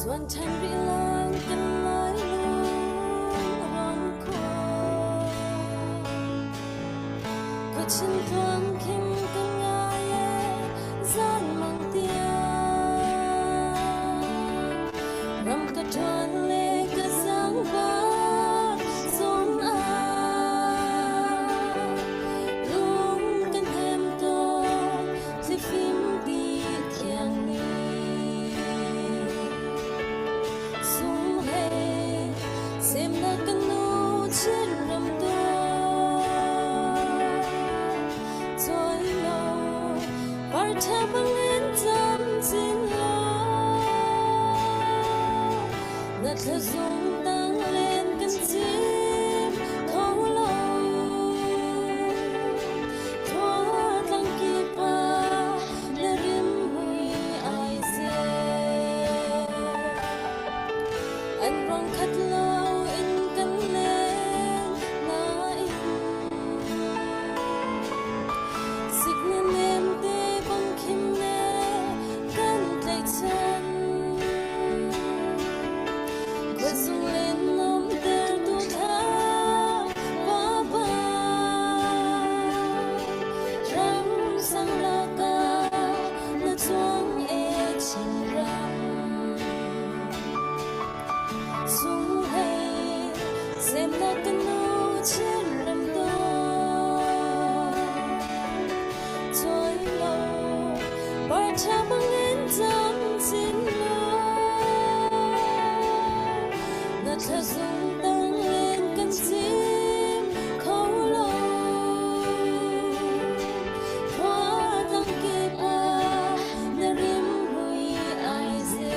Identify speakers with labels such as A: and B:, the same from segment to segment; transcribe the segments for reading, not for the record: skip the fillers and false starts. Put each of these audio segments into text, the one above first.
A: ส่วนฉันรีลางกันลอยลงร้อนคอก็ฉันฟังคิมกันง่ายgian mang tiếng rầm cả tròn lệ cả sáng vã xuống luôn căn thêm to thì phim đi thiang ni xuống hè xem đã căn nô trên rầm to rồi lâu và cha băng lên dám xin ngất thơ dung tăng lên căn chim thấu lâu thoa tăng kipa là riêng mùi ai dê anh rong khát lâu in căn lên na in xích nên em tê băng kim nè căn tay chân quay xuống lên nắm tên tu tha quá ba rắm sang la ca là choáng e chim rắm xuống hay xem là căn nô trên rằm to trôi lâu bao cha băng lên dám xin thơ dung tăng lên căn chim khâu lâu hoa tăng kipa là riêng mùi ai dê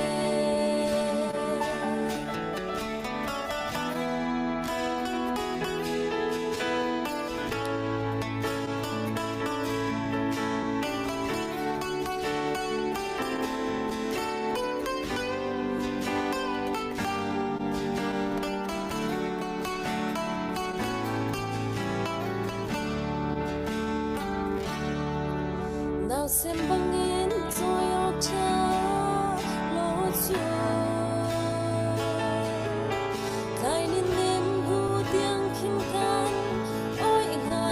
A: nào xem băng yên rồi ô cha lỗ chuột thay nên đêm gu tiếng kim can ôi ngà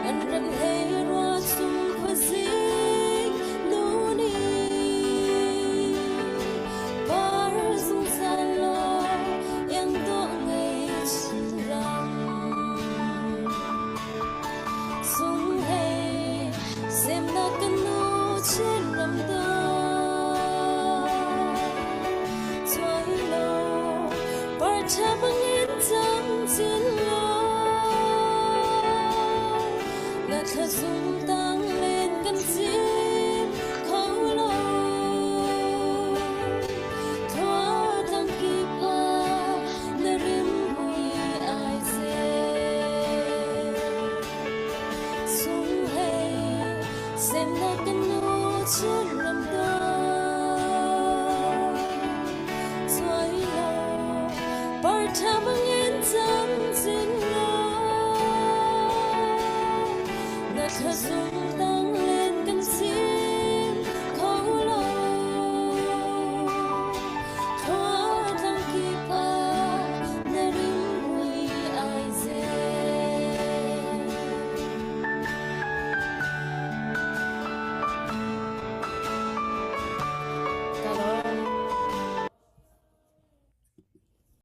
A: anh rậm hê roa sung khoa dinh nụ ni bar dung sa lo yang to ngày chim rằm xuống hay xem đã căn nô trên rằm to xoay lâu và cha băng yên dám chiến lâu là thơ dung